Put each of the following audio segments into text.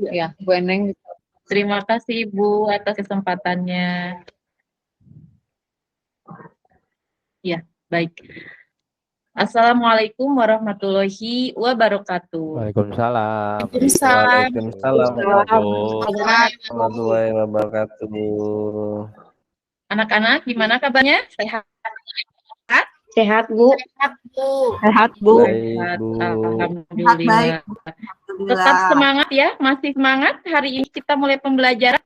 Ya, Bu Eneng. Terima kasih Ibu atas kesempatannya. Ya, baik. Assalamualaikum warahmatullahi wabarakatuh. Waalaikumsalam. Waalaikumsalam Warahmatullahi warahmatullahi wabarakatuh. Anak-anak, gimana kabarnya? Sehat? Sehat, Bu. Sehat, Bu. Sehat, Bu. Baik, Bu. Alhamdulillah. Tetap semangat ya, masih semangat. Hari ini kita mulai pembelajaran.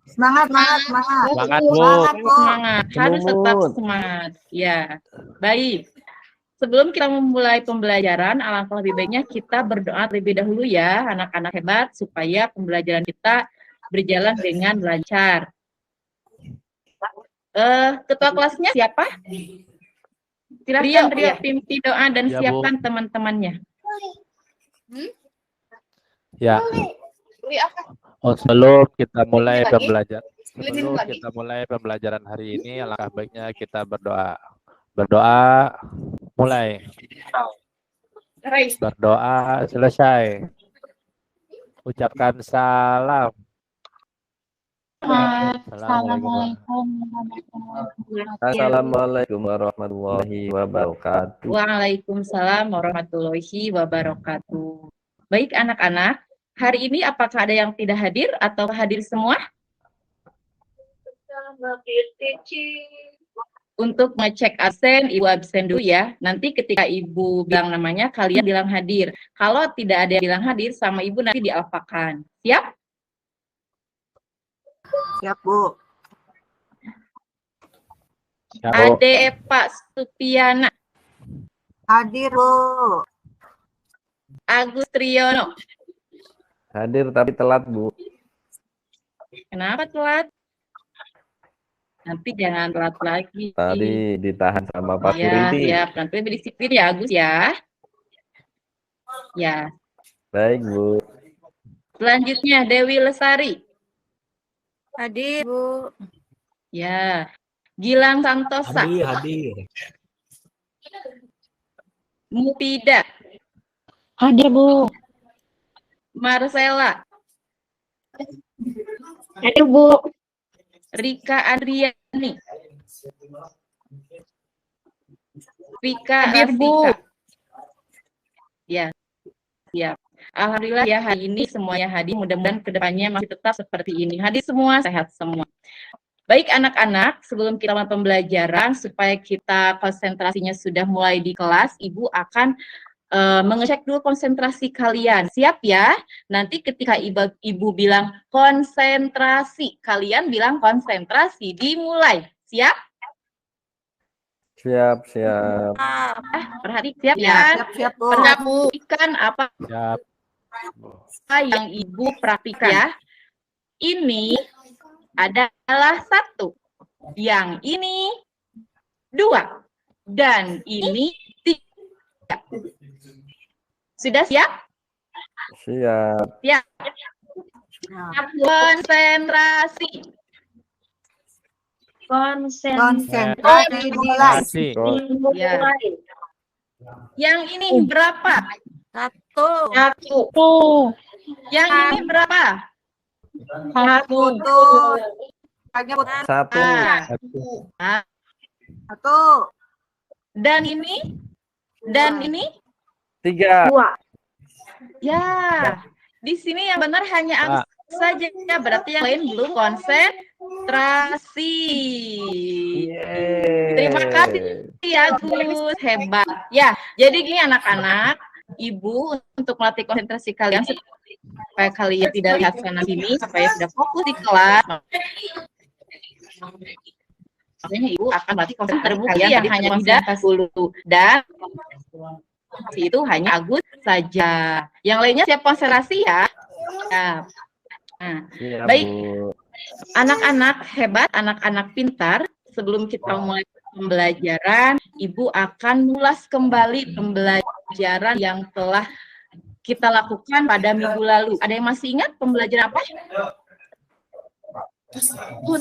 Semangat. Semangat, Bu. Semangat, harus tetap Semangat. semangat. Ya, baik. Sebelum kita memulai pembelajaran, alangkah lebih baiknya kita berdoa terlebih dahulu ya, anak-anak hebat, supaya pembelajaran kita berjalan dengan lancar. Ketua kelasnya siapa? Silakan Rio, pimpin doa dan Ya, Bu. siapkan teman-temannya. Ya. Sebelum kita mulai pembelajaran hari ini, alangkah baiknya kita berdoa. Berdoa mulai. Berdoa selesai. Ucapkan salam. Assalamualaikum warahmatullahi wabarakatuh. Waalaikumsalam warahmatullahi wabarakatuh. Baik anak-anak, hari ini apakah ada yang tidak hadir atau hadir semua? Untuk ngecek absen, Ibu absen dulu ya. Nanti ketika Ibu bilang namanya, kalian bilang hadir. Kalau tidak ada yang bilang hadir, sama Ibu nanti dialfakan. Siap? Siap, Bu. Ade Pak Supiana, Hadir, Bu. Agus Triyono. Hadir tapi telat, Bu. Kenapa telat? Nanti jangan telat lagi. Tadi ditahan sama Pak Ya, Suriti. siap. Nanti berdisiplin ya Agus ya. Ya. Baik, Bu. Selanjutnya Dewi Lesari. Hadir, Bu. Ya. Gilang Santosa. Hadir. Mupida. Hadir, Bu. Marcella. Hadir, Bu. Rika Adriani. Vika Hadir, Bu. Asika. Ya. Siap. Alhamdulillah ya, hari ini semuanya hadir. Mudah-mudahan kedepannya masih tetap seperti ini. Hadir semua, sehat semua. Baik anak-anak, sebelum kita mulai pembelajaran, supaya kita konsentrasinya sudah mulai di kelas, Ibu akan mengecek dulu konsentrasi kalian. Siap ya? Nanti ketika Ibu bilang konsentrasi, kalian bilang konsentrasi, dimulai. Siap? Siap. Siap ya? Siap, Bu. Perhatikan apa Siap. yang Ibu praktikan ya. Ini adalah 1, yang ini 2, dan ini 3. Sudah siap? Siap. Siap. Konsentrasi. Konsentrasi dimulai. Kasih. Ya. Yang ini berapa? 1. Yang ini berapa? 1. Hanya putar. 1. Ah. 1. Dan ini? Dan ini? 3. Ya. Di sini yang benar hanya Agus saja. Berarti yang lain belum konsentrasi. Terima kasih Agus, hebat. Ya, jadi gini anak-anak, Ibu untuk melatih konsentrasi kalian supaya kalian tidak lihat sana sini, supaya sudah fokus di kelas. Makanya Ibu akan melatih konsentrasi kalian yang hanya tidak dulu dan itu hanya Agus saja. Yang lainnya siap konsentrasi ya. Nah, Siap, baik. Bu. Anak-anak hebat, anak-anak pintar, sebelum kita mulai pembelajaran, Ibu akan mengulas kembali pembelajaran yang telah kita lakukan pada minggu lalu. Ada yang masih ingat pembelajaran apa?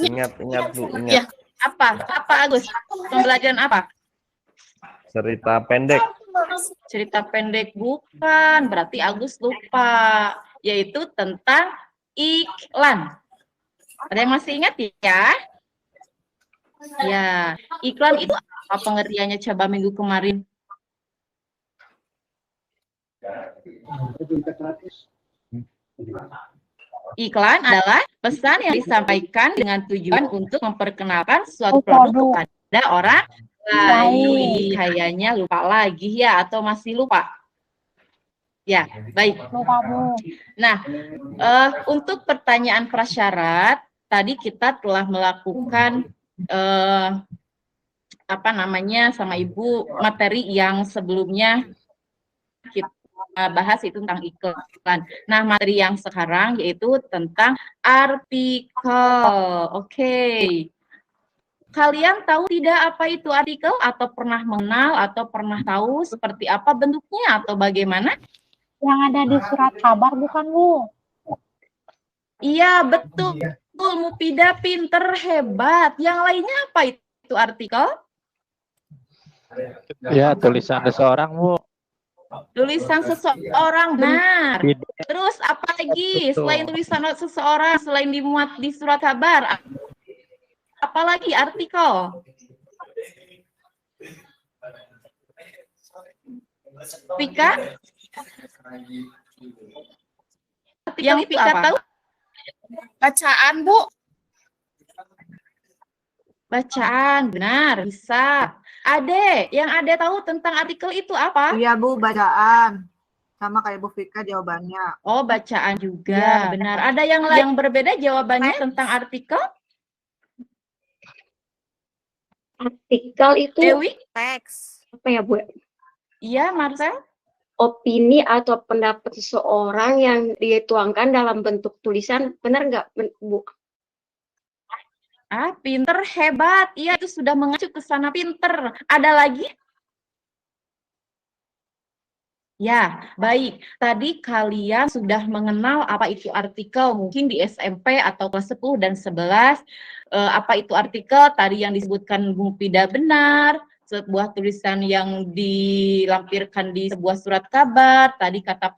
Ingat, Bu. Ya, apa Agus? Pembelajaran apa? Cerita pendek. Cerita pendek bukan, berarti Agus lupa. yaitu tentang iklan. Ada yang masih ingat ya? Ya, iklan itu apa pengertiannya coba minggu kemarin? Iklan adalah pesan yang disampaikan dengan tujuan untuk memperkenalkan suatu produk kepada orang lain. Kayaknya lupa lagi ya, atau masih lupa? Ya, baik. Nah, untuk pertanyaan prasyarat, tadi kita telah melakukan apa namanya sama Ibu materi yang sebelumnya kita bahas itu tentang iklan. Nah, materi yang sekarang yaitu tentang artikel. Oke. Kalian tahu tidak apa itu artikel, atau pernah mengenal atau pernah tahu seperti apa bentuknya atau bagaimana? Yang ada di surat kabar bukan, Bu? Iya, betul. Mufidah pinter, hebat. Yang lainnya apa itu artikel? Ya, tulisan seseorang, Bu. Tulisan seseorang, benar. Terus apa lagi selain tulisan seseorang, selain dimuat di surat kabar? Apalagi artikel? Pika? Yang Pika tahu? Bacaan, Bu. Bacaan, benar, bisa. Ade, yang Ade tahu tentang artikel itu apa? Iya, Bu, bacaan. Sama kayak Bu Fika jawabannya. Oh, bacaan juga, benar. Ada yang lain yang berbeda jawabannya tentang artikel? Artikel itu Dewi? Teks. apa ya, Bu? Iya, Marcel? Opini atau pendapat seseorang yang dituangkan dalam bentuk tulisan, benar nggak, Bu? Ah, pinter, hebat. Iya, itu sudah mengacu ke sana, pinter. Ada lagi? Ya, baik. Tadi kalian sudah mengenal apa itu artikel, mungkin di SMP atau kelas 10 dan 11. Apa itu artikel? Tadi yang disebutkan Bung Pida benar, sebuah tulisan yang dilampirkan di sebuah surat kabar, tadi kata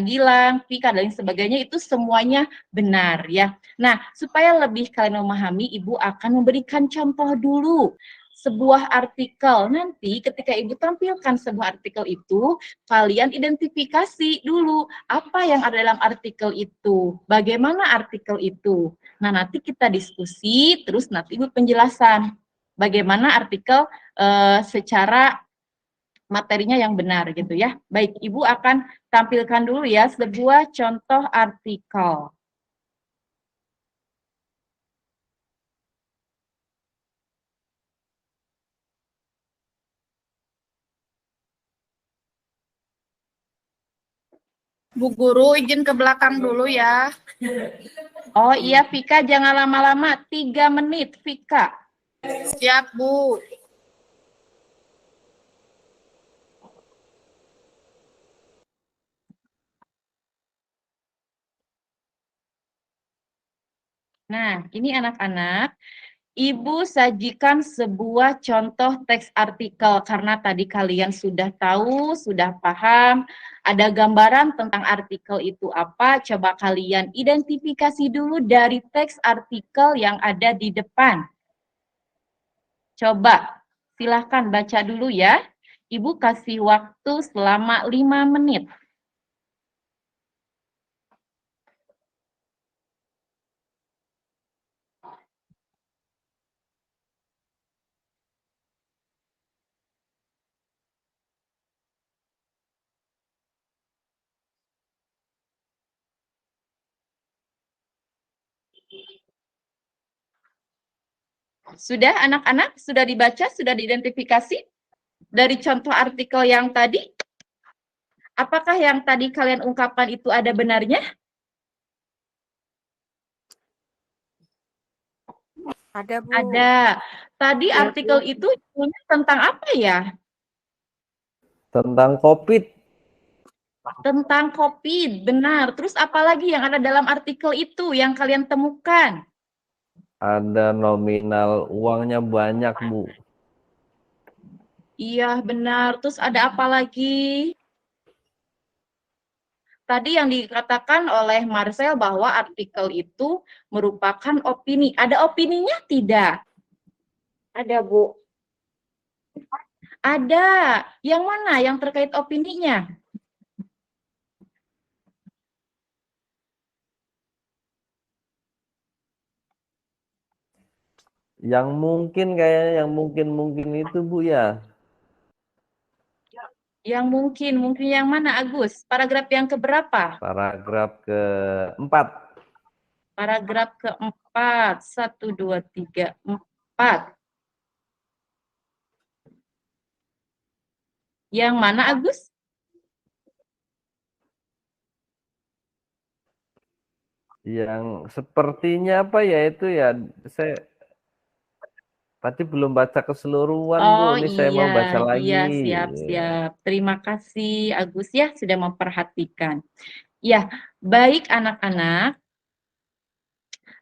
Gilang, Pika, dan lain sebagainya, itu semuanya benar ya. Nah, supaya lebih kalian memahami, Ibu akan memberikan contoh dulu sebuah artikel. Nanti ketika Ibu tampilkan sebuah artikel itu, kalian identifikasi dulu apa yang ada dalam artikel itu, bagaimana artikel itu. Nah, nanti kita diskusi, terus nanti Ibu penjelasan bagaimana artikel secara materinya yang benar gitu ya. Baik, Ibu akan tampilkan dulu ya sebuah contoh artikel. Bu Guru, izin ke belakang dulu ya. Oh iya, Vika, jangan lama-lama, 3 menit, Vika. Siap, Bu. Nah, ini anak-anak, Ibu sajikan sebuah contoh teks artikel karena tadi kalian sudah tahu, sudah paham, ada gambaran tentang artikel itu apa. Coba kalian identifikasi dulu dari teks artikel yang ada di depan. Coba, silahkan baca dulu ya. Ibu kasih waktu selama 5 menit. Sudah anak-anak? Sudah dibaca? Sudah diidentifikasi? Dari contoh artikel yang tadi? Apakah yang tadi kalian ungkapkan itu ada benarnya? Ada, Bu. Ada. Tadi artikel itu tentang apa ya? Tentang COVID. Tentang COVID, benar. Terus apalagi yang ada dalam artikel itu yang kalian temukan? Ada nominal uangnya banyak, Bu. Iya, benar. Terus ada apa lagi? tadi yang dikatakan oleh Marcel bahwa artikel itu merupakan opini. Ada opininya tidak? Ada, Bu. Ada. Yang mana yang terkait opininya? Yang mungkin kayaknya yang mungkin itu Bu ya. Yang mungkin yang mana Agus? Paragraf yang keberapa? Paragraf keempat. Paragraf keempat. 1, 2, 3, 4. Yang mana Agus? Yang sepertinya apa ya itu ya, saya tadi belum baca keseluruhan Bu, ini saya mau baca lagi. Siap. Terima kasih Agus ya sudah memperhatikan. Ya, baik anak-anak.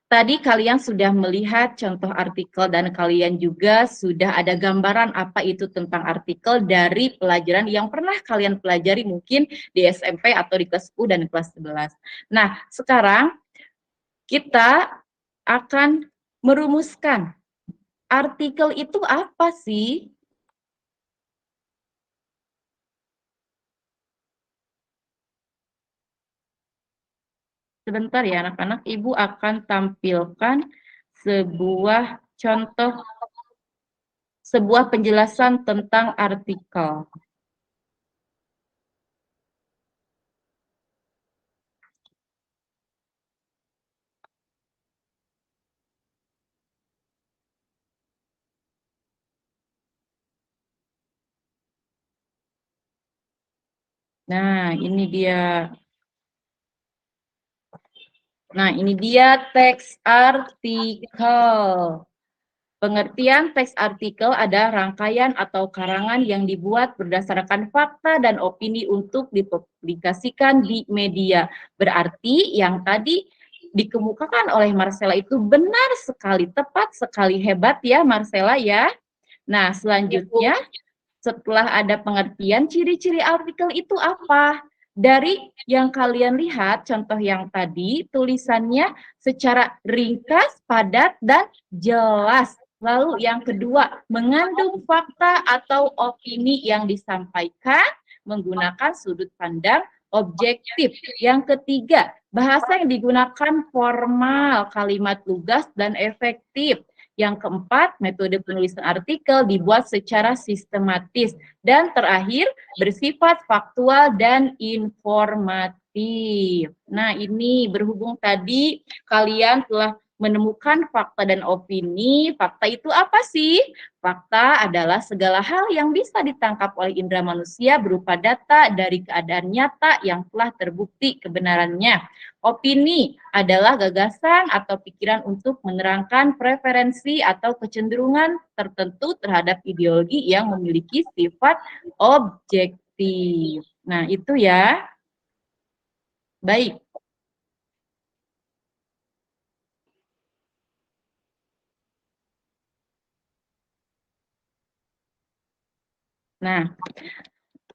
Tadi kalian sudah melihat contoh artikel dan kalian juga sudah ada gambaran apa itu tentang artikel dari pelajaran yang pernah kalian pelajari mungkin di SMP atau di kelas 10 dan kelas 11. Nah, sekarang kita akan merumuskan artikel itu apa sih? Sebentar ya anak-anak, Ibu akan tampilkan sebuah contoh, sebuah penjelasan tentang artikel. Nah, ini dia. Nah, ini dia teks artikel. Pengertian teks artikel ada rangkaian atau karangan yang dibuat berdasarkan fakta dan opini untuk dipublikasikan di media. Berarti yang tadi dikemukakan oleh Marcella itu benar sekali, tepat sekali, hebat ya Marcella ya. Nah, selanjutnya setelah ada pengertian, ciri-ciri artikel itu apa? Dari yang kalian lihat, contoh yang tadi, tulisannya secara ringkas, padat, dan jelas. Lalu yang kedua, mengandung fakta atau opini yang disampaikan menggunakan sudut pandang objektif. Yang ketiga, bahasa yang digunakan formal, kalimat lugas, dan efektif. Yang keempat, metode penulisan artikel dibuat secara sistematis. Dan terakhir, bersifat faktual dan informatif. Nah, ini berhubung tadi kalian telah menemukan fakta dan opini. Fakta itu apa sih? Fakta adalah segala hal yang bisa ditangkap oleh indera manusia berupa data dari keadaan nyata yang telah terbukti kebenarannya. Opini adalah gagasan atau pikiran untuk menerangkan preferensi atau kecenderungan tertentu terhadap ideologi yang memiliki sifat objektif. Nah, itu ya. Baik. Nah,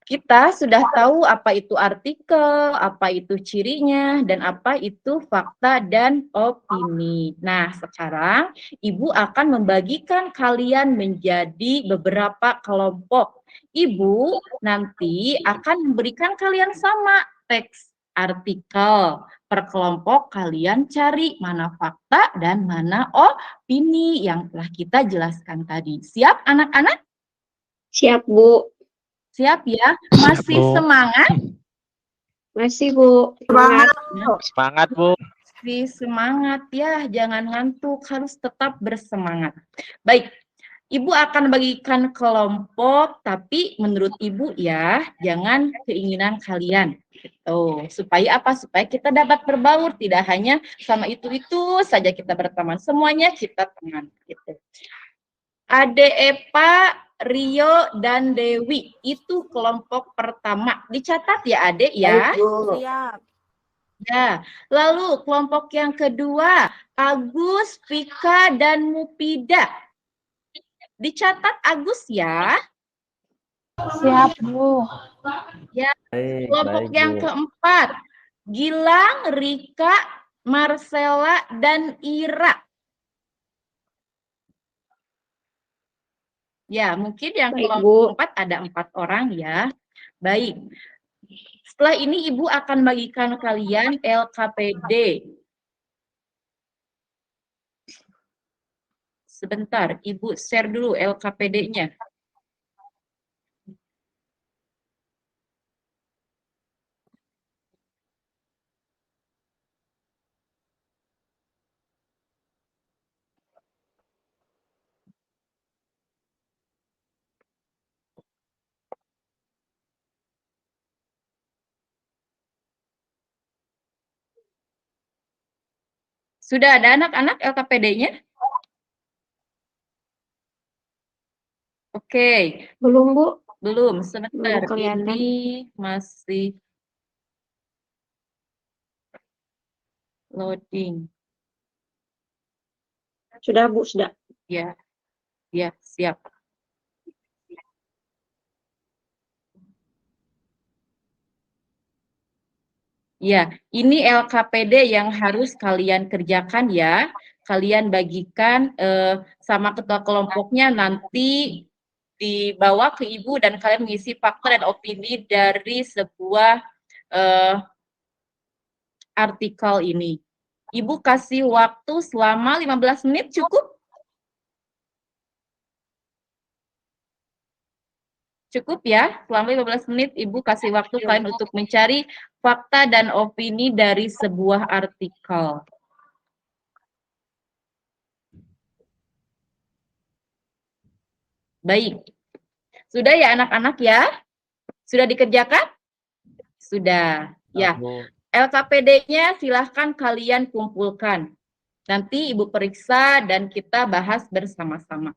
kita sudah tahu apa itu artikel, apa itu cirinya, dan apa itu fakta dan opini. Nah, sekarang Ibu akan membagikan kalian menjadi beberapa kelompok. Ibu nanti akan memberikan kalian sama teks artikel. Per kelompok kalian cari mana fakta dan mana opini yang telah kita jelaskan tadi. Siap anak-anak? Siap, Bu. Siap ya? Masih Bu. semangat? Masih, Bu. Semangat. Semangat, Bu. Masih semangat ya, jangan ngantuk, harus tetap bersemangat. Baik, Ibu akan bagikan kelompok, tapi menurut Ibu ya, jangan keinginan kalian. Gitu. Supaya apa? Supaya kita dapat berbaur, tidak hanya sama itu-itu saja kita berteman, semuanya kita teman. Gitu. Ade Epa, Rio, dan Dewi, itu kelompok pertama. Dicatat ya Ade ya. Siap. Ya, lalu kelompok yang kedua, Agus, Vika, dan Mupida. Dicatat Agus ya. Siap, Bu. Ya, Baik, kelompok baik, yang Bu. keempat, Gilang, Rika, Marcella, dan Ira. Ya, mungkin yang Baik, kelompok Bu. 4 ada 4 orang ya. Baik. Setelah ini Ibu akan bagikan kalian LKPD. Sebentar, Ibu share dulu LKPD-nya. Sudah ada anak-anak LKPD-nya? Oke, Belum, Bu. belum. Sebentar, Belum kelihatan. ini masih loading. Sudah, Bu, sudah. Ya, ya, siap. Ya, ini LKPD yang harus kalian kerjakan ya. Kalian bagikan sama ketua kelompoknya, nanti dibawa ke Ibu dan kalian mengisi fakta dan opini dari sebuah artikel ini. Ibu kasih waktu selama 15 menit cukup? Cukup ya, selama 15 menit Ibu kasih waktu kalian untuk mencari fakta dan opini dari sebuah artikel. Baik. Sudah ya anak-anak ya? Sudah dikerjakan? Sudah. Ya. LKPD-nya silahkan kalian kumpulkan. Nanti Ibu periksa dan kita bahas bersama-sama.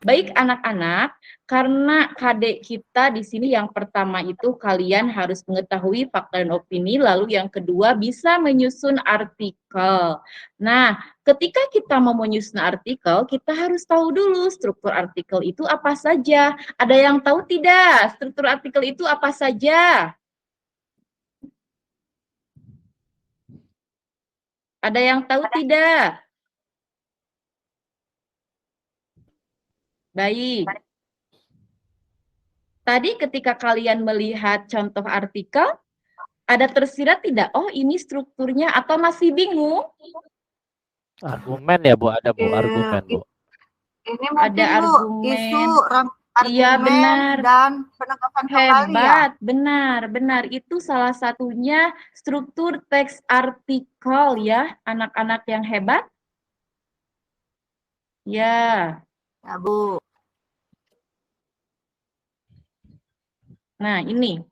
Baik anak-anak, karena KD kita di sini yang pertama itu kalian harus mengetahui fakta dan opini, lalu yang kedua bisa menyusun artikel. Nah, ketika kita mau menyusun artikel, kita harus tahu dulu struktur artikel itu apa saja. Ada yang tahu tidak? Struktur artikel itu apa saja? Ada yang tahu tidak? Baik. Tadi ketika kalian melihat contoh artikel, ada tersirat tidak? Oh, ini strukturnya atau masih bingung? Argumen ya, Bu, ada Bu, argumen, Bu. Ini Ada mungkin Bu, argumen. isu Iya, argumen benar. dan penegasan kembali ya. Hebat, benar, benar. Itu salah satunya struktur teks artikel ya, anak-anak yang hebat. Ya. Ya, Bu. Nah, ini.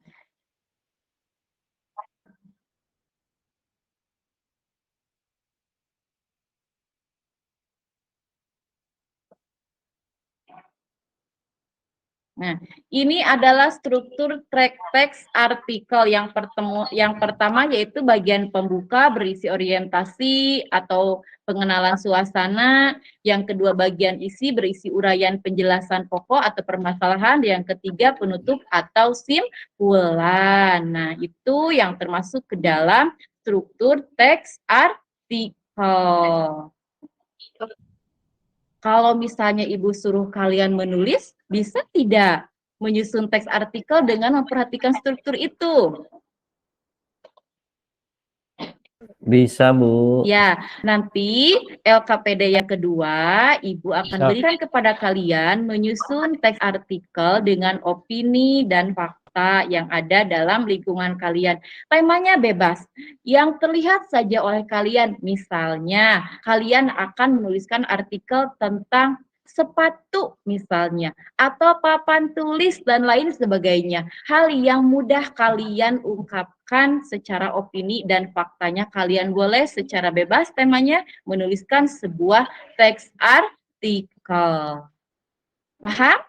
Nah, ini adalah struktur teks artikel yang pertama yaitu bagian pembuka berisi orientasi atau pengenalan suasana, yang kedua bagian isi berisi uraian penjelasan pokok atau permasalahan, yang ketiga penutup atau simpulan. Nah, itu yang termasuk ke dalam struktur teks artikel. Kalau misalnya Ibu suruh kalian menulis, bisa tidak menyusun teks artikel dengan memperhatikan struktur itu? Bisa, Bu. Ya, nanti LKPD yang kedua, Ibu akan berikan kepada kalian menyusun teks artikel dengan opini dan fakta yang ada dalam lingkungan kalian. Temanya bebas, yang terlihat saja oleh kalian. Misalnya, kalian akan menuliskan artikel tentang sepatu misalnya, atau papan tulis dan lain sebagainya. Hal yang mudah kalian ungkapkan secara opini dan faktanya, kalian boleh secara bebas temanya menuliskan sebuah teks artikel. Paham?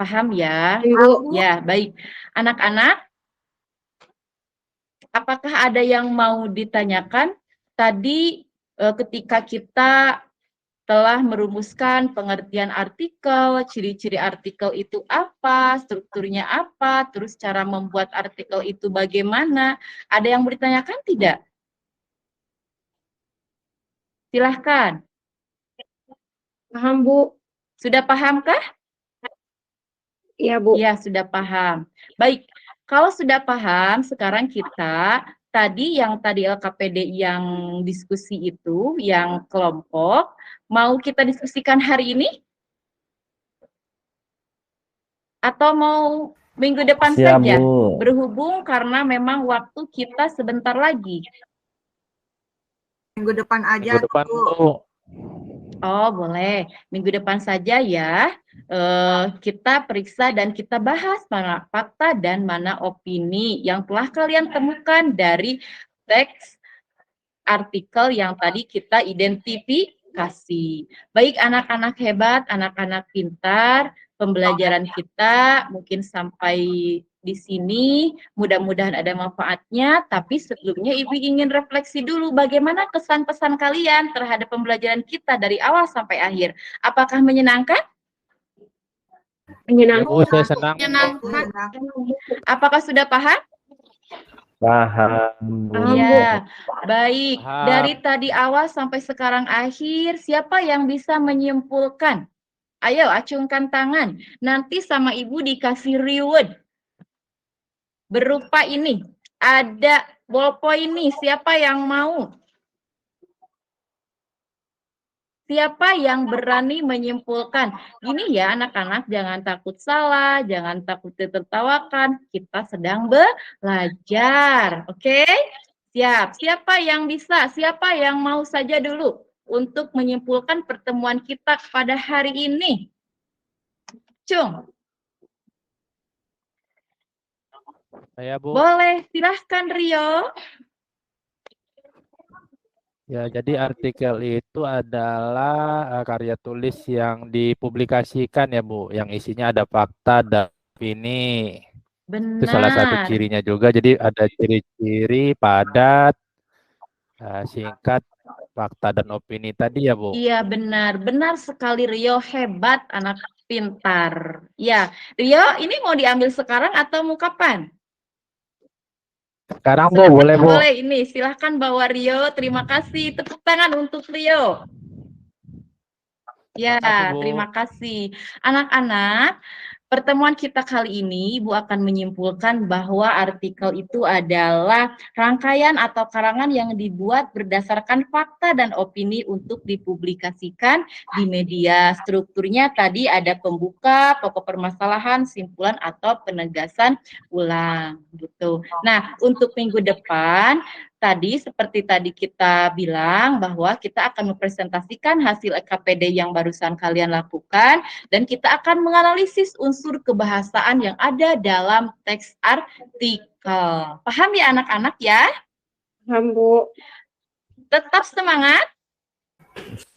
Paham ya? Ibu. Ya, baik. Anak-anak, apakah ada yang mau ditanyakan? Tadi ketika kita telah merumuskan pengertian artikel, ciri-ciri artikel itu apa, strukturnya apa, terus cara membuat artikel itu bagaimana. Ada yang bertanyakan tidak? Silahkan. Paham, Bu? Sudah pahamkah? Iya, Bu. Ya, sudah paham. Baik, kalau sudah paham, sekarang kita tadi LKPD yang diskusi itu, yang kelompok, mau kita diskusikan hari ini? Atau mau minggu depan Siap, saja? Bu. Berhubung karena memang waktu kita sebentar lagi. Minggu depan aja, Minggu depan, Bu. Bu. Oh, boleh. Minggu depan saja ya. Kita periksa dan kita bahas mana fakta dan mana opini yang telah kalian temukan dari teks artikel yang tadi kita identifikasi. Baik anak-anak hebat, anak-anak pintar, pembelajaran kita mungkin sampai di sini, mudah-mudahan ada manfaatnya, tapi sebelumnya Ibu ingin refleksi dulu bagaimana kesan pesan kalian terhadap pembelajaran kita dari awal sampai akhir. Apakah menyenangkan? Ya, Bu, saya senang. Menyenangkan. Apakah sudah paham? Paham, Bu. Iya, baik. Paham. Dari tadi awal sampai sekarang akhir, siapa yang bisa menyimpulkan? Ayo, acungkan tangan. Nanti sama Ibu dikasih reward. Berupa ini. Ada ballpoint nih, siapa yang mau? Siapa yang berani menyimpulkan? Gini ya anak-anak, jangan takut salah, jangan takut ditertawakan. Kita sedang belajar, oke? Siap. Siapa yang bisa? Siapa yang mau saja dulu untuk menyimpulkan pertemuan kita pada hari ini? Cung, Saya, Bu. boleh. Silahkan Rio. Ya, jadi artikel itu adalah karya tulis yang dipublikasikan ya, Bu, yang isinya ada fakta dan opini. Itu salah satu Benar. cirinya juga. Jadi ada ciri-ciri padat, singkat, fakta dan opini tadi ya, Bu. Iya benar, benar sekali Rio, hebat anak pintar. Ya, Rio ini mau diambil sekarang atau mau kapan? Sekarang, Bu, boleh, Bu. Boleh ini, silahkan bawa Rio. Terima kasih, tepuk tangan untuk Rio. Ya, Terima kasih, Bu. terima kasih. Anak-anak, pertemuan kita kali ini, Ibu akan menyimpulkan bahwa artikel itu adalah rangkaian atau karangan yang dibuat berdasarkan fakta dan opini untuk dipublikasikan di media. Strukturnya tadi ada pembuka, pokok permasalahan, simpulan, atau penegasan ulang. Gitu. Nah, untuk minggu depan, tadi seperti tadi kita bilang bahwa kita akan mempresentasikan hasil LKPD yang barusan kalian lakukan dan kita akan menganalisis unsur kebahasaan yang ada dalam teks artikel. Paham ya anak-anak ya? Paham, Bu. Tetap semangat.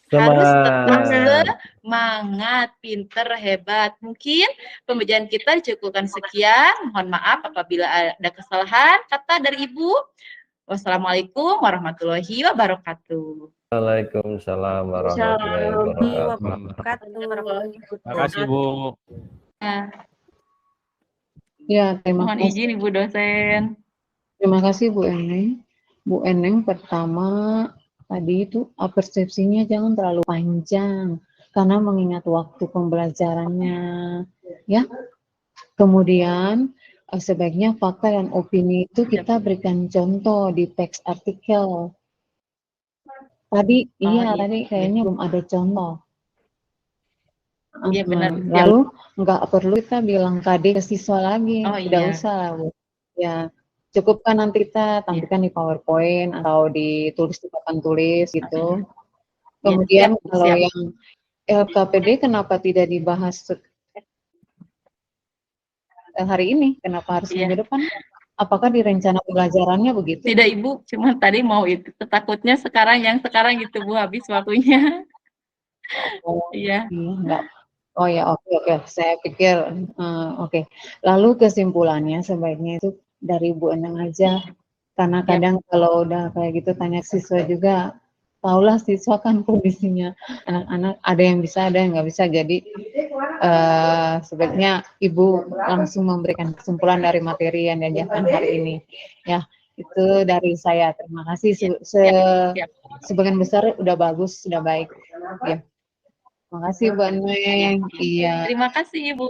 Harus tetap semangat, pinter, hebat. Mungkin pembelajaran kita dicukupkan sekian. Mohon maaf apabila ada kesalahan. Kata dari Ibu. Wassalamualaikum warahmatullahi wabarakatuh. Waalaikumsalam warahmatullahi wabarakatuh. Terima kasih, Bu. Ya, terima Mohon kasih. izin Ibu dosen. Terima kasih Bu Eneng. Bu Eneng pertama tadi itu persepsinya jangan terlalu panjang karena mengingat waktu pembelajarannya, ya. Kemudian sebaiknya fakta dan opini itu kita berikan contoh di teks artikel. Tadi, tadi kayaknya belum ada contoh. Iya benar. Lalu nggak perlu kita bilang KD ke siswa lagi, tidak iya. usah lah Bu. Ya, cukup kan nanti kita tampilkan di PowerPoint atau ditulis di papan tulis gitu. Kemudian kalau yang LKPD kenapa tidak dibahas hari ini? Kenapa harus minggu depan? Apakah di rencana pembelajarannya begitu? Tidak Ibu, cuma tadi mau itu. Takutnya sekarang gitu Bu, habis waktunya. Iya. Enggak. Oh ya, oke. Saya pikir, oke. Lalu kesimpulannya sebaiknya itu dari Bu Eneng aja. Karena kadang kalau udah kayak gitu tanya siswa juga, tahulah siswa kan kondisinya anak-anak ada yang bisa ada yang nggak bisa, jadi sebaiknya ibu langsung memberikan kesimpulan dari materi yang diajarkan hari ini ya. Itu dari saya, terima kasih. Sebagian besar udah bagus, sudah baik ya. Terima kasih Bu Neng. Iya. Terima kasih Ibu.